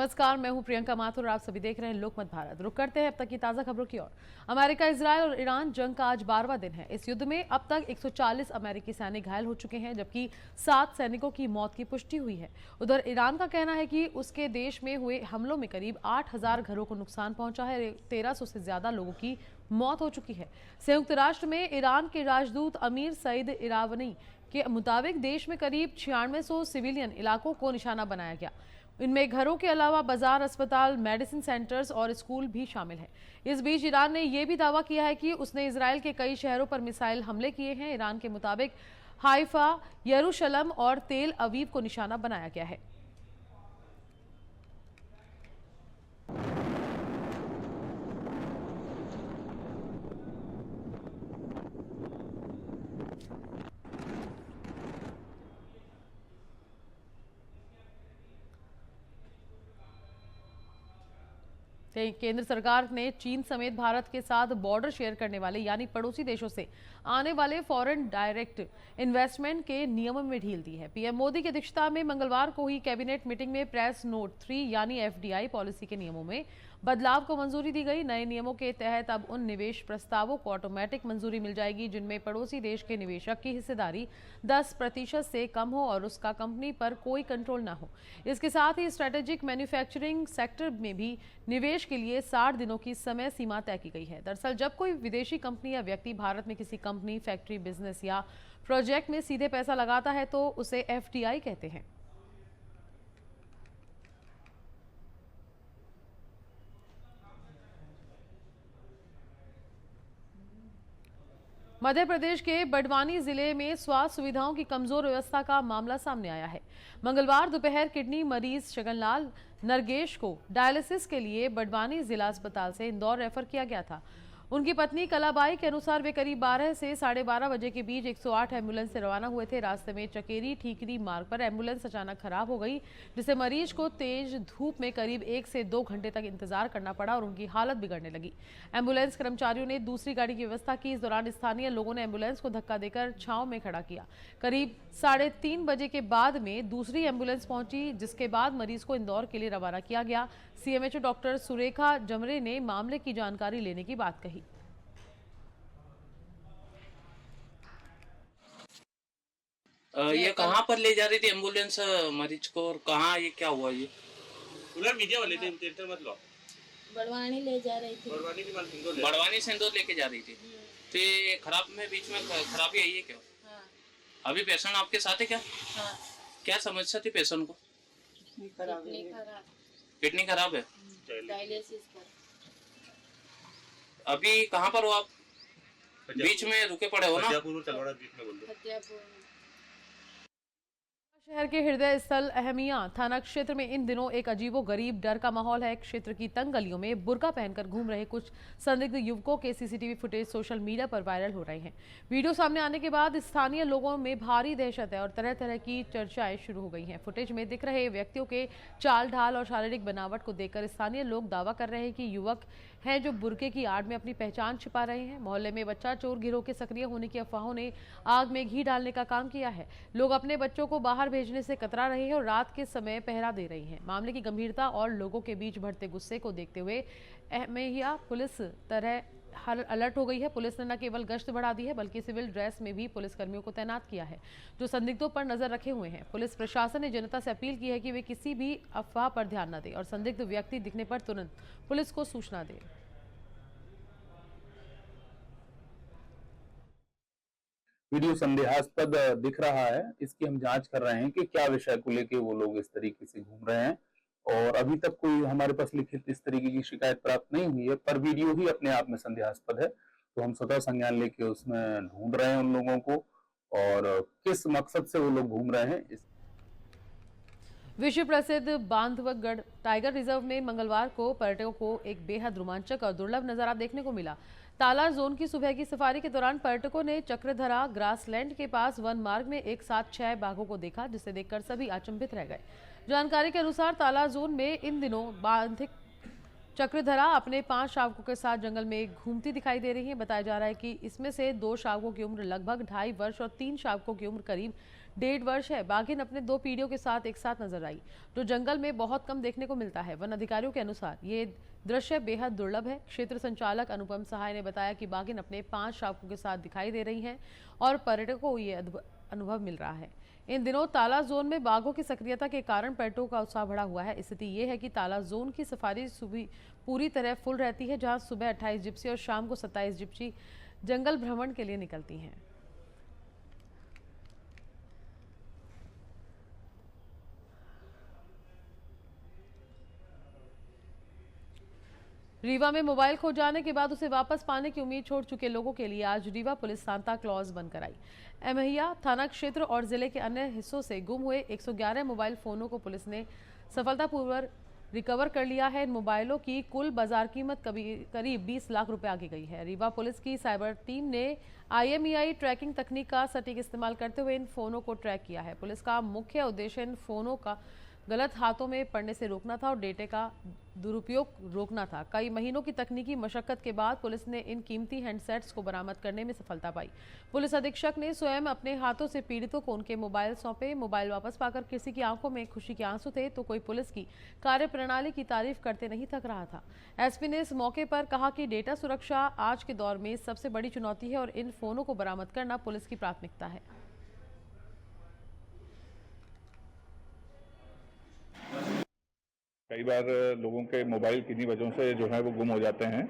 नमस्कार, मैं हूं प्रियंका माथुर और आप सभी देख रहे हैं लोकमत भारत। रुक करते हैं अब तक की ताजा खबरों की ओर। अमेरिका, इजरायल और ईरान जंग का आज 12वां दिन है। इस युद्ध में अब तक 140 अमेरिकी सैनिक घायल हो चुके हैं, जबकि 7 सैनिकों की मौत की पुष्टि हुई है। उधर ईरान का कहना है कि उसके देश में हुए हमलों में करीब 8,000 घरों को नुकसान पहुंचा है। 1300 से ज्यादा लोगों की मौत हो चुकी है। संयुक्त राष्ट्र में ईरान के राजदूत अमीर सईद इरावनी के मुताबिक देश में करीब 9600 सिविलियन इलाकों को निशाना बनाया गया। इनमें घरों के अलावा बाजार, अस्पताल, मेडिसिन सेंटर्स और स्कूल भी शामिल हैं। इस बीच ईरान ने यह भी दावा किया है कि उसने इजराइल के कई शहरों पर मिसाइल हमले किए हैं। ईरान के मुताबिक हाइफा, यरूशलम और तेल अवीव को निशाना बनाया गया है। केंद्र सरकार ने चीन समेत भारत के साथ बॉर्डर शेयर करने वाले यानी पड़ोसी देशों से आने वाले फॉरेन डायरेक्ट इन्वेस्टमेंट के नियमों में ढील दी है। पीएम मोदी की अध्यक्षता में मंगलवार को हुई कैबिनेट मीटिंग में प्रेस नोट 3 यानी एफडीआई पॉलिसी के नियमों में बदलाव को मंजूरी दी गई। नए नियमों के तहत अब उन निवेश प्रस्तावों को ऑटोमेटिक मंजूरी मिल जाएगी जिनमें पड़ोसी देश के निवेशक की हिस्सेदारी 10% से कम हो और उसका कंपनी पर कोई कंट्रोल न हो। इसके साथ ही स्ट्रेटेजिक मैन्युफैक्चरिंग सेक्टर में भी निवेश के लिए 60 दिनों की समय सीमा तय की गई है। दरअसल जब कोई विदेशी कंपनी या व्यक्ति भारत में किसी कंपनी, फैक्ट्री, बिजनेस या प्रोजेक्ट में सीधे पैसा लगाता है तो उसे एफडीआई कहते हैं। मध्य प्रदेश के बड़वानी जिले में स्वास्थ्य सुविधाओं की कमजोर व्यवस्था का मामला सामने आया है। मंगलवार दोपहर किडनी मरीज शगनलाल नरगेश को डायलिसिस के लिए बड़वानी जिला अस्पताल से इंदौर रेफर किया गया था। उनकी पत्नी कलाबाई के अनुसार वे करीब 12 से 12:30 बजे के बीच 108 एम्बुलेंस से रवाना हुए थे। रास्ते में चकेरी ठीकरी मार्ग पर एम्बुलेंस अचानक खराब हो गई, जिससे मरीज को तेज धूप में करीब 1 से 2 घंटे तक इंतजार करना पड़ा और उनकी हालत बिगड़ने लगी। एम्बुलेंस कर्मचारियों ने दूसरी गाड़ी की व्यवस्था की। इस दौरान स्थानीय लोगों ने एम्बुलेंस को धक्का देकर छांव में खड़ा किया। करीब 3:30 बजे के बाद में दूसरी एम्बुलेंस पहुंची, जिसके बाद मरीज को इंदौर के लिए रवाना किया गया। सीएमएचओ डॉक्टर सुरेखा जमरे ने मामले की जानकारी लेने की बात कही। ये कहाँ पर ले जा रही थी एम्बुलेंस मरीज को और कहाँ ये क्या हुआ? ये उधर मीडिया वाले थे, टेंशन मत लो। बड़वानी ले जा रही थी। बड़वानी की माल सिंदूर बड़वानी से इंदौर लेके जा रही थी। तो ये खराब में बीच में खराबी आई है क्या? हाँ। अभी पेशेंट आपके साथ है क्या? हाँ। क्या समस्या थी पेशेंट को? किडनी खराब। किडनी खराब है। डायलिसिस पर। अभी कहाँ पर हो आप? बीच में रुके पड़े हो ना? फतेहपुर बीच में बोल दो। फतेहपुर शहर के हृदय स्थल अहमिया थाना क्षेत्र में इन दिनों एक अजीबोगरीब डर का माहौल है। क्षेत्र की तंग गलियों में बुर्का पहनकर घूम रहे कुछ संदिग्ध युवकों के सीसीटीवी फुटेज सोशल मीडिया पर वायरल हो रहे हैं। वीडियो सामने आने के बाद स्थानीय लोगों में भारी दहशत है और तरह तरह की चर्चाएं शुरू हो गई हैं। फुटेज में दिख रहे व्यक्तियों के चाल ढाल और शारीरिक बनावट को देखकर स्थानीय लोग दावा कर रहे हैं कि युवक हैं जो बुर्के की आड़ में अपनी पहचान छिपा रहे हैं। मोहल्ले में बच्चा चोर गिरोह के सक्रिय होने की अफवाहों ने आग में घी डालने का काम किया है। लोग अपने बच्चों को बाहर भेजने से कतरा रहे हैं और रात के समय पहरा दे रही हैं। मामले की गंभीरता और लोगों के बीच बढ़ते गुस्से को देखते हुए अहमिया पुलिस अलर्ट हो गई है। पुलिस ने न केवल गश्त बढ़ा दी है बल्कि सिविल ड्रेस में भी पुलिसकर्मियों को तैनात किया है जो संदिग्धों पर नजर रखे हुए हैं। पुलिस प्रशासन ने जनता से अपील की है कि वे किसी भी अफवाह पर ध्यान न दें और संदिग्ध व्यक्ति दिखने पर तुरंत पुलिस को सूचना दें। वीडियो संदेहास्पद दिख रहा है, इसकी हम जांच कर रहे हैं कि क्या विषय को लेके वो लोग इस तरीके से घूम रहे हैं और अभी तक कोई हमारे पास लिखित इस तरीके की शिकायत प्राप्त नहीं हुई है, पर वीडियो ही अपने आप में संदेहास्पद है। तो हम स्वतः संज्ञान लेके उसमें ढूंढ रहे हैं उन लोगों को और किस मकसद से वो लोग घूम रहे हैं। विश्व प्रसिद्ध बांधवगढ़ टाइगर रिजर्व में मंगलवार को पर्यटकों को एक बेहद रोमांचक और दुर्लभ नजारा देखने को मिला। ताला जोन की सुबह की सफारी के दौरान पर्यटकों ने चक्रधरा ग्रासलैंड के पास वन मार्ग में एक साथ 6 बाघों को देखा, जिसे देखकर सभी अचंभित रह गए। जानकारी के अनुसार ताला जोन में इन दिनों बाधिक चक्रधरा अपने 5 शावकों के साथ जंगल में घूमती दिखाई दे रही है। बताया जा रहा है कि इसमें से 2 शावकों की उम्र लगभग 2.5 वर्ष और 3 शावकों की उम्र करीब 1.5 वर्ष है। बाघिन अपने 2 पीढ़ियों के साथ एक साथ नजर आई, जो जंगल में बहुत कम देखने को मिलता है। वन अधिकारियों के अनुसार ये दृश्य बेहद दुर्लभ है। क्षेत्र संचालक अनुपम सहाय ने बताया कि बाघिन अपने 5 शावकों के साथ दिखाई दे रही हैं और पर्यटकों को ये अनुभव मिल रहा है। इन दिनों ताला जोन में बाघों की सक्रियता के कारण पर्यटकों का उत्साह बढ़ा हुआ है। स्थिति ये है कि ताला जोन की सफारी सुबह पूरी तरह फुल रहती है, जहां सुबह 28 जिप्सी और शाम को 27 जिप्सी जंगल भ्रमण के लिए निकलती हैं। रीवा में मोबाइल खो जाने के बाद उसे वापस पाने की उम्मीद छोड़ चुके लोगों के लिए आज रीवा पुलिस सांता क्लॉज बनकर आई। एमहिया थाना क्षेत्र और जिले के अन्य हिस्सों से गुम हुए 111 मोबाइल फोनों को पुलिस ने सफलतापूर्वक रिकवर कर लिया है। इन मोबाइलों की कुल बाजार कीमत करीब 20 लाख रुपए आगे गई है। रीवा पुलिस की साइबर टीम ने IMEI ट्रैकिंग तकनीक का सटीक इस्तेमाल करते हुए इन फोनों को ट्रैक किया है। पुलिस का मुख्य उद्देश्य इन फोनों का गलत हाथों में पड़ने से रोकना था और डेटे का दुरुपयोग रोकना था। कई महीनों की तकनीकी मशक्कत के बाद पुलिस ने इन कीमती हैंडसेट्स को बरामद करने में सफलता पाई। पुलिस अधीक्षक ने स्वयं अपने हाथों से पीड़ितों को उनके मोबाइल सौंपे। मोबाइल वापस पाकर किसी की आंखों में खुशी के आंसू थे तो कोई पुलिस की कार्यप्रणाली की तारीफ करते नहीं थक रहा था। एसपी ने इस मौके पर कहा कि डेटा सुरक्षा आज के दौर में सबसे बड़ी चुनौती है और इन फोनों को बरामद करना पुलिस की प्राथमिकता है। कई बार लोगों के मोबाइल किन्हीं वजहों से जो है वो गुम हो जाते हैं,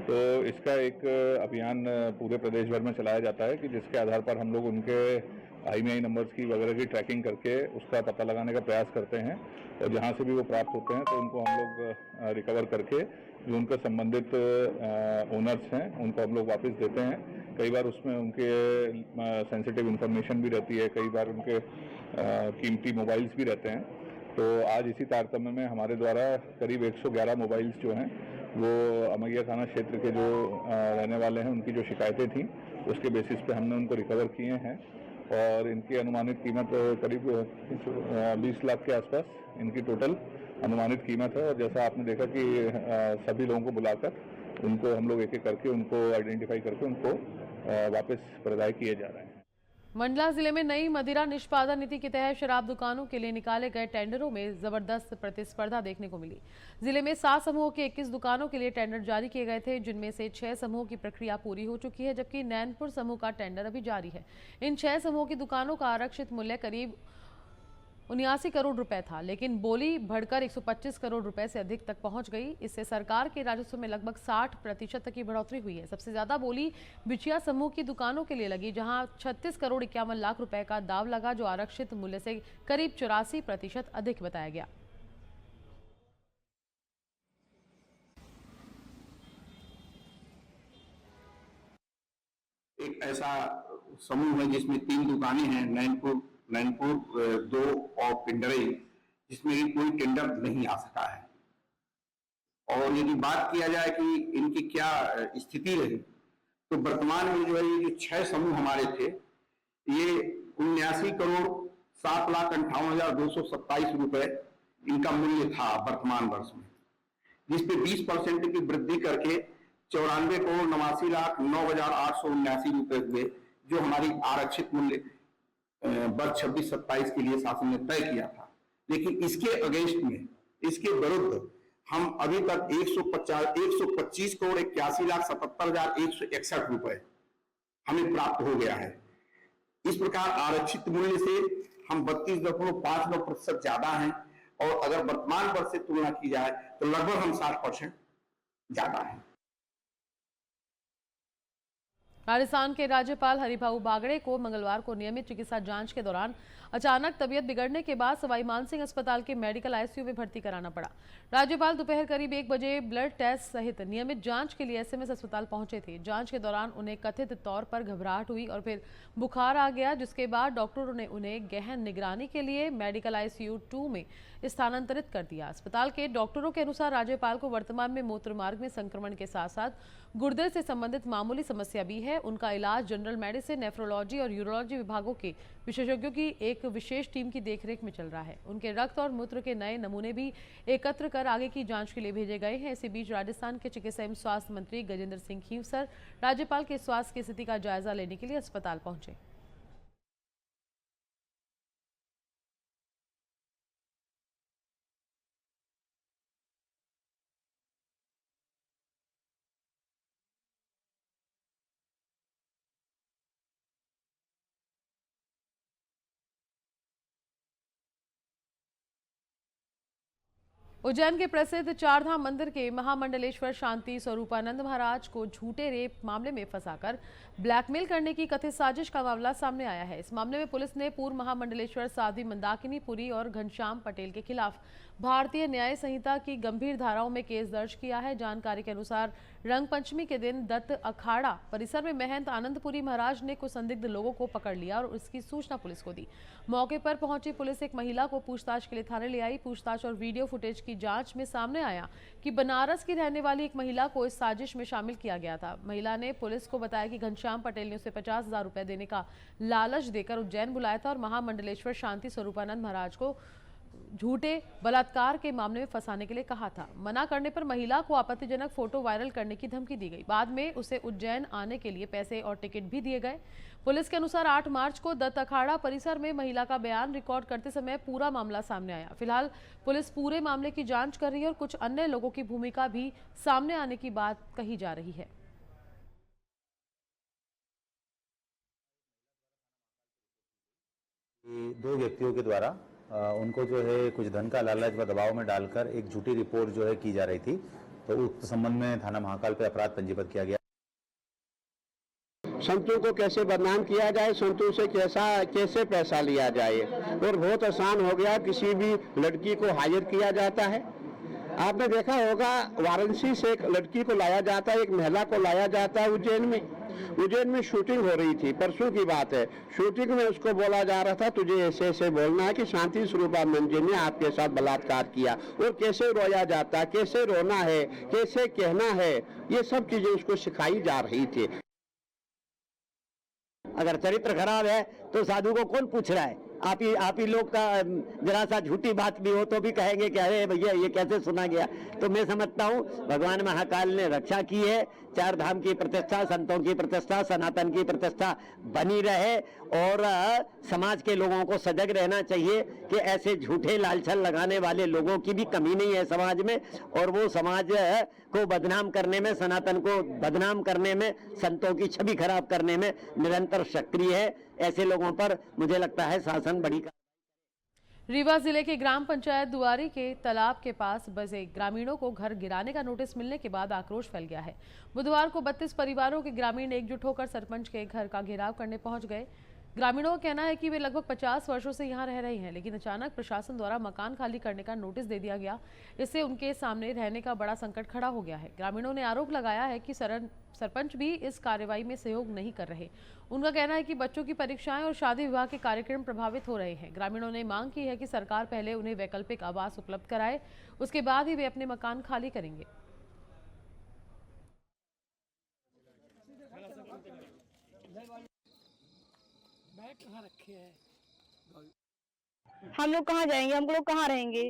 तो इसका एक अभियान पूरे प्रदेश भर में चलाया जाता है कि जिसके आधार पर हम लोग उनके IMEI नंबर्स की वगैरह की ट्रैकिंग करके उसका पता लगाने का प्रयास करते हैं और जहां से भी वो प्राप्त होते हैं तो उनको हम लोग रिकवर करके जो उनके संबंधित ओनर्स हैं उनको हम लोग वापस देते हैं। कई बार उसमें उनके सेंसिटिव इंफॉर्मेशन भी रहती है, कई बार उनके कीमती मोबाइल्स भी रहते हैं। तो आज इसी तारतम्य में हमारे द्वारा करीब 111 मोबाइल्स जो हैं वो अमैया थाना क्षेत्र के जो रहने वाले हैं उनकी जो शिकायतें थी उसके बेसिस पे हमने उनको रिकवर किए हैं और इनकी अनुमानित कीमत करीब 20 लाख के आसपास इनकी टोटल अनुमानित कीमत है। और जैसा आपने देखा कि सभी लोगों को बुलाकर उनको हम लोग एक एक करके उनको आइडेंटिफाई करके उनको वापस प्रदाय किए जा रहे हैं। मंडला जिले में नई मदिरा निष्पादन नीति के तहत शराब दुकानों के लिए निकाले गए टेंडरों में जबरदस्त प्रतिस्पर्धा देखने को मिली। जिले में 7 समूहों के 21 दुकानों के लिए टेंडर जारी किए गए थे, जिनमें से 6 समूहों की प्रक्रिया पूरी हो चुकी है, जबकि नैनपुर समूह का टेंडर अभी जारी है। इन 6 समूहों की दुकानों का आरक्षित मूल्य करीब 79 करोड़ रुपए था, लेकिन बोली बढ़कर 125 करोड़ रुपए से अधिक तक पहुंच गई। इससे सरकार के राजस्व में लगभग 60% तक की बढ़ोतरी हुई है। सबसे ज्यादा बोली बिछिया समूह की दुकानों के लिए लगी, जहां 36 करोड़ 51 लाख रुपए का दाव लगा, जो आरक्षित मूल्य से करीब 84% अधिक बताया गया। एक ऐसा समूह है जिसमें 3 दुकानें हैं, नैनपुर 2 और पिंडरई, जिसमें कोई टेंडर नहीं आ सका है। और यदि बात किया जाए कि इनकी क्या स्थिति रही, तो वर्तमान में जो है ये जो 6 समूह हमारे थे, ये 79 करोड़ 7,58,227 रुपए इनका मूल्य था वर्तमान वर्ष में, जिसपे 20% की वृद्धि करके 94 करोड़ 89,09,879 रुपए हुए, जो हमारी आरक्षित मूल्य वर्ष 26-27 के लिए शासन ने तय किया था। लेकिन इसके अगेंस्ट में, इसके विरुद्ध हम अभी तक 125 करोड़ 81,77,161 रुपए हमें प्राप्त हो गया है। इस प्रकार आरक्षित मूल्य से हम 32.59% ज्यादा हैं और अगर वर्तमान वर्ष से तुलना की जाए तो लगभग हम 60% ज्यादा हैं। राजस्थान के राज्यपाल हरिभाऊ बागड़े को मंगलवार को नियमित चिकित्सा जांच के दौरान अचानक तबीयत बिगड़ने के बाद सवाई मानसिंह अस्पताल के मेडिकल ICU में भर्ती कराना पड़ा। राज्यपाल दोपहर करीब 1 बजे ब्लड टेस्ट सहित नियमित जांच के लिए SMS अस्पताल पहुंचे थे। जांच के दौरान उन्हें कथित तौर पर घबराहट हुई और फिर बुखार आ गया, जिसके बाद डॉक्टरों ने उन्हें गहन निगरानी के लिए मेडिकल ICU 2 में स्थानांतरित कर दिया। अस्पताल के डॉक्टरों के अनुसार राज्यपाल को वर्तमान में मूत्र मार्ग में संक्रमण के साथ साथ गुर्दे से संबंधित मामूली समस्या भी है है। उनका इलाज जनरल मेडिसिन, नेफ्रोलॉजी और यूरोलॉजी विभागों के विशेषज्ञों की एक विशेष टीम की देखरेख में चल रहा है। उनके रक्त और मूत्र के नए नमूने भी एकत्र कर आगे की जांच के लिए भेजे गए हैं। इसी बीच राजस्थान के चिकित्सा एवं स्वास्थ्य मंत्री गजेंद्र सिंह खींवसर राज्यपाल के स्वास्थ्य की स्थिति का जायजा लेने के लिए अस्पताल पहुंचे। उज्जैन के प्रसिद्ध चारधाम मंदिर के महामंडलेश्वर शांति स्वरूपानंद महाराज को झूठे रेप मामले में फंसाकर ब्लैकमेल करने की कथित साजिश का मामला सामने आया है। इस मामले में पुलिस ने पूर्व महामंडलेश्वर साध्वी मंदाकिनी पुरी और घनश्याम पटेल के खिलाफ भारतीय न्याय संहिता की गंभीर धाराओं में केस दर्ज किया है। जानकारी के अनुसार रंग पंचमी के दिन दत्त अखाड़ा परिसर में महंत आनंदपुरी महाराज ने कुछ संदिग्ध लोगों को पकड़ लिया और उसकी सूचना पुलिस को दी। मौके पर पहुंची पुलिस एक महिला को पूछताछ के लिए थाने ले आई। पूछताछ और वीडियो फुटेज की जांच में सामने आया कि बनारस की रहने वाली एक महिला को इस साजिश में शामिल किया गया था। महिला ने पुलिस को बताया कि घनश्याम पटेल ने उसे 50,000 रुपए देने का लालच देकर उज्जैन बुलाया था और महामंडलेश्वर शांति स्वरूपानंद महाराज को झूठे बलात्कार के मामले में फंसाने के लिए कहा था। मना करने पर महिला को आपत्तिजनक फोटो वायरल करने की धमकी दी गई। बाद में उसे उज्जैन आने के लिए पैसे और टिकट भी दिए गए। पुलिस के अनुसार 8 मार्च को दत्त अखाड़ा परिसर में महिला का बयान रिकॉर्ड करते समय पूरा मामला सामने आया। फिलहाल पुलिस पूरे मामले की जांच कर रही है और कुछ अन्य लोगों की भूमिका भी सामने आने की बात कही जा रही है। दो व्यक्तियों के द्वारा उनको जो है कुछ धन का लालच व दबाव में डालकर एक झूठी रिपोर्ट जो है की जा रही थी, तो उस संबंध में थाना महाकाल पे अपराध पंजीबद्ध किया गया। संतों को कैसे बदनाम किया जाए, संतों से कैसे पैसा लिया जाए, और बहुत आसान हो गया। किसी भी लड़की को हायर किया जाता है। आपने देखा होगा वाराणसी से एक लड़की को लाया जाता है, एक महिला को लाया जाता है उज्जैन में शूटिंग हो रही थी, परसों की बात है। शूटिंग में उसको बोला जा रहा था तुझे ऐसे ऐसे बोलना है कि शांति स्वरूपानंद जी ने आपके साथ बलात्कार किया, और कैसे रोया जाता, कैसे रोना है, कैसे कहना है, ये सब चीजें उसको सिखाई जा रही थी। अगर चरित्र खराब है तो साधु को कौन पूछ रहा है? आप ही लोग का जरा सा झूठी बात भी हो तो भी कहेंगे कि अरे भैया ये कैसे सुना गया। तो मैं समझता हूँ भगवान महाकाल ने रक्षा की है। चार धाम की प्रतिष्ठा, संतों की प्रतिष्ठा, सनातन की प्रतिष्ठा बनी रहे, और समाज के लोगों को सजग रहना चाहिए कि ऐसे झूठे लालछन लगाने वाले लोगों की भी कमी नहीं है समाज में, और वो समाज को बदनाम करने में, सनातन को बदनाम करने में, संतों की छवि खराब करने में निरंतर सक्रिय है। ऐसे लोगों पर मुझे लगता है शासन बड़ी। रीवा जिले के ग्राम पंचायत दुआरी के तालाब के पास बसे ग्रामीणों को घर गिराने का नोटिस मिलने के बाद आक्रोश फैल गया है। बुधवार को 32 परिवारों के ग्रामीण एकजुट होकर सरपंच के घर का घेराव करने पहुंच गए। ग्रामीणों का कहना है कि वे लगभग 50 वर्षों से यहां रह रहे हैं, लेकिन अचानक प्रशासन द्वारा मकान खाली करने का नोटिस दे दिया गया। इससे उनके सामने रहने का बड़ा संकट खड़ा हो गया है। ग्रामीणों ने आरोप लगाया है कि सरपंच भी इस कार्रवाई में सहयोग नहीं कर रहे। उनका कहना है कि बच्चों की परीक्षाएं और शादी विवाह के कार्यक्रम प्रभावित हो रहे हैं। ग्रामीणों ने मांग की है कि सरकार पहले उन्हें वैकल्पिक आवास उपलब्ध कराए, उसके बाद ही वे अपने मकान खाली करेंगे। हम लोग कहाँ जाएंगे? हम लोग कहाँ रहेंगे?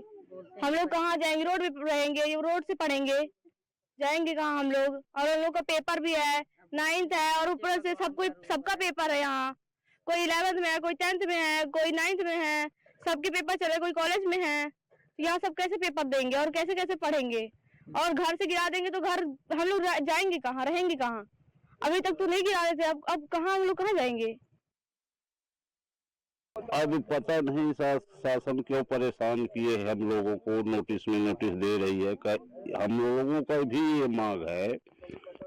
हम लोग कहाँ जाएंगे? रोड पे रहेंगे, रोड से पढ़ेंगे, जाएंगे कहाँ हम लोग? और हम लोग का पेपर भी है, 9th है, और ऊपर से सबका पेपर है। यहाँ कोई 11th में है, कोई 10th में है, कोई 9th में है, सबके पेपर चल रहे, कोई कॉलेज में है। यहाँ सब कैसे पेपर देंगे और कैसे कैसे पढ़ेंगे? और घर से गिरा देंगे तो घर हम लोग जाएंगे कहाँ, रहेंगे कहाँ? अभी तक तो नहीं गिरा रहे थे, अब कहाँ हम लोग कहाँ जाएंगे? अब पता नहीं शासन क्यों परेशान किए हम लोगों को, नोटिस में नोटिस दे रही है। हम लोगों का भी ये मांग है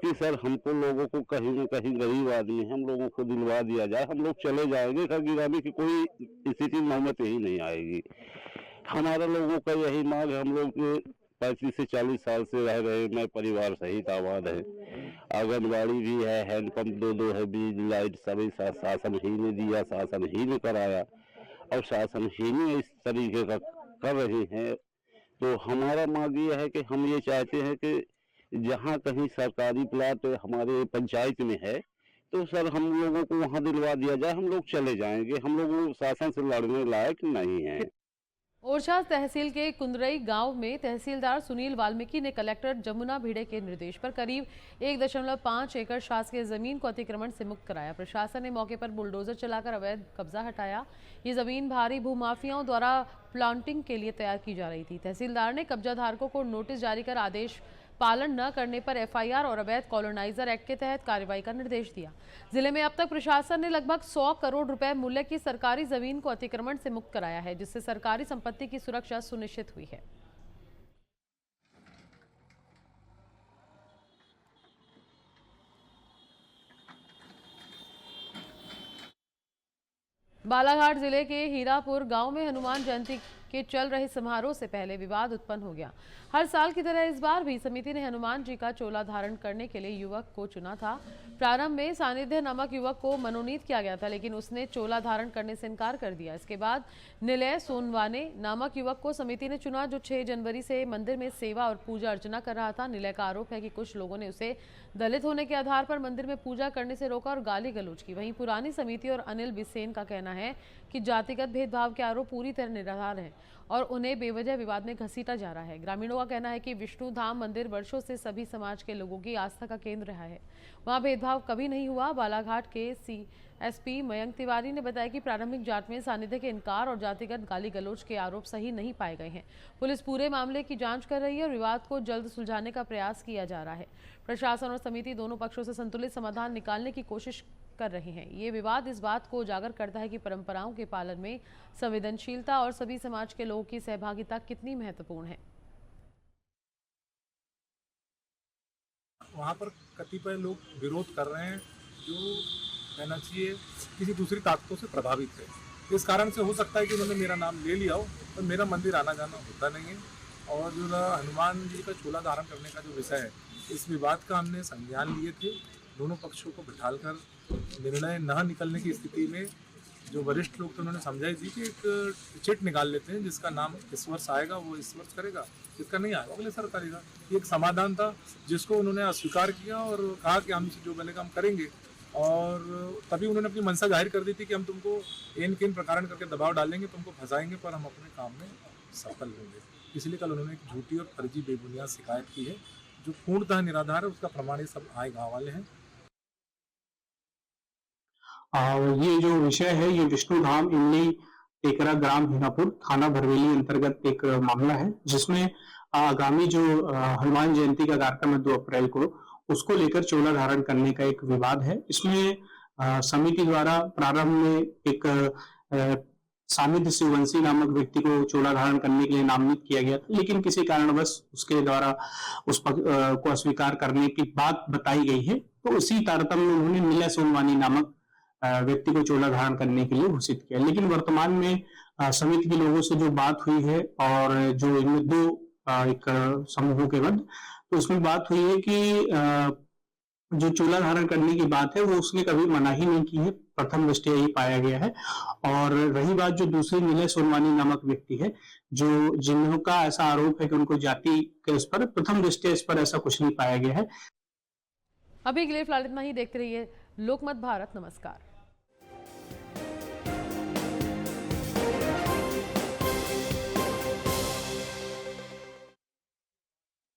कि सर हमको लोगों को कहीं न कहीं गरीब आदमी है, हम लोगों को दिलवा दिया जाए। हम लोग चले जाएंगे, घर गिराने की कोई स्थिति नौबत ही नहीं आएगी। हमारे लोगों का यही मांग है। हम लोग 35 से 40 साल से रह रहे, मैं परिवार सहित आबाद है। आंगनबाड़ी भी है, हैंडपंप 2 है, बिजली लाइट सभी शासन ही ने दिया, शासन ही ने कराया, और शासन ही ने इस तरीके का कर रहे हैं। तो हमारा मांग ये है कि हम ये चाहते हैं कि जहाँ कहीं सरकारी प्लाट हमारे पंचायत में है, तो सर हम लोगों को वहाँ दिलवा दिया जाए, हम लोग चले जाएंगे। हम लोग शासन से लड़ने लायक नहीं है। ओरछा तहसील के कुंदरई गांव में तहसीलदार सुनील वाल्मीकि ने कलेक्टर जमुना भिड़े के निर्देश पर करीब 1.5 एकड़ शासकीय जमीन को अतिक्रमण से मुक्त कराया। प्रशासन ने मौके पर बुलडोजर चलाकर अवैध कब्जा हटाया। ये जमीन भारी भूमाफियाओं द्वारा प्लांटिंग के लिए तैयार की जा रही थी। तहसीलदार ने कब्जा धारकों को नोटिस जारी कर आदेश पालन न करने पर एफआईआर और अवैध कॉलोनाइजर एक्ट के तहत कार्रवाई का निर्देश दिया। जिले में अब तक प्रशासन ने लगभग 100 करोड़ रुपए मूल्य की सरकारी जमीन को अतिक्रमण से मुक्त कराया है, जिससे सरकारी संपत्ति की सुरक्षा सुनिश्चित हुई है। बालाघाट जिले के हीरापुर गांव में हनुमान जयंती के चल रहे समारोह से पहले विवाद उत्पन्न हो गया। हर साल की तरह इस बार भी समिति ने हनुमान जी का चोला धारण करने के लिए युवक को चुना था। प्रारंभ में सानिध्य नामक युवक को मनोनीत किया गया था, लेकिन उसने चोला धारण करने से इनकार कर दिया। इसके बाद निलय सोनवाने नामक युवक को समिति ने चुना, जो 6 जनवरी से मंदिर में सेवा और पूजा अर्चना कर रहा था। निलय का आरोप है कि कुछ लोगों ने उसे दलित होने के आधार पर मंदिर में पूजा करने से रोका और गाली गलौज की। वहीं पुरानी समिति और अनिल बिसेन का कहना है कि जातिगत भेदभाव के आरोप पूरी तरह निराधार हैं और उन्हें बेवजह विवाद में घसीटा जा रहा है। ग्रामीणों का कहना है कि विष्णु धाम मंदिर वर्षों से सभी समाज के लोगों की आस्था का केंद्र रहा है, वहां भेदभाव कभी नहीं हुआ। बालाघाट के सीएसपी मयंक तिवारी ने बताया कि प्रारंभिक जांच में सानिध्य के इनकार और जातिगत गाली गलौज के आरोप सही नहीं पाए गए हैं। पुलिस पूरे मामले की जांच कर रही है और विवाद को जल्द सुलझाने का प्रयास किया जा रहा है। प्रशासन और समिति दोनों पक्षों से संतुलित समाधान निकालने की कोशिश कर रहे हैं। ये विवाद इस बात को उजागर करता है कि परंपराओं के पालन में संवेदनशीलता और सभी समाज के लोगों की सहभागिता कितनी महत्वपूर्ण है। वहाँ पर कतिपय लोग विरोध कर रहे हैं जो कहना चाहिए किसी दूसरी ताकतों से प्रभावित है। इस कारण से हो सकता है कि उन्होंने मेरा नाम ले लिया हो, पर मेरा मंदिर आना जाना होता नहीं है। और जो हनुमान जी का चोला धारण करने का जो विषय है, इस विवाद का हमने संज्ञान लिए थे। दोनों पक्षों को बिठालकर निर्णय न निकलने की स्थिति में जो वरिष्ठ लोग थे उन्होंने समझाई थी कि एक चिट निकाल लेते हैं, जिसका नाम इस वर्ष आएगा वो इस वर्ष करेगा, जिसका नहीं आएगा अगले साल करेगा। ये एक समाधान था जिसको उन्होंने अस्वीकार किया और कहा कि हमसे जो बनेगा हम करेंगे। और तभी उन्होंने अपनी मंशा जाहिर कर दी थी कि हम तुमको इन किन प्रकारण करके दबाव डालेंगे, तुमको फंसाएंगे, पर हम अपने काम में सफल होंगे। इसलिए कल उन्होंने एक झूठी और फर्जी बेबुनियाद शिकायत की है जो पूर्णतः निराधार है। उसका प्रमाण ये सब आए गाँव वाले हैं। ये जो विषय है ये विष्णु धाम इमली टेकरा ग्राम हीरापुर थाना भरवेली अंतर्गत एक मामला है, जिसमें आगामी जो हनुमान जयंती का कार्यक्रम है 2 अप्रैल को, उसको लेकर चोला धारण करने का एक विवाद है। इसमें समिति द्वारा प्रारंभ में एक सानिध्य शिववंशी नामक व्यक्ति को चोला धारण करने के लिए नामित किया गया था, लेकिन किसी कारणवश उसके द्वारा उस को अस्वीकार करने की बात बताई गई है। तो उसी तारतम्य में उन्होंने निलय सोनवानी नामक व्यक्ति को चोला धारण करने के लिए घोषित किया। लेकिन वर्तमान में समिति के लोगों से जो बात हुई है और जो इनमें 2 एक समूहों के मध्य, तो उसमें बात हुई है कि जो चोला धारण करने की बात है वो उसने कभी मना ही नहीं की है, प्रथम दृष्टया यही पाया गया है। और रही बात जो दूसरी निलय सोनवानी नामक व्यक्ति है, जो जिनका ऐसा आरोप है कि उनको जाति के इस पर प्रथम दृष्टया इस पर ऐसा कुछ नहीं पाया गया है। अभी के लिए फिलहाल इतना ही। देखते रहिए लोकमत भारत। नमस्कार।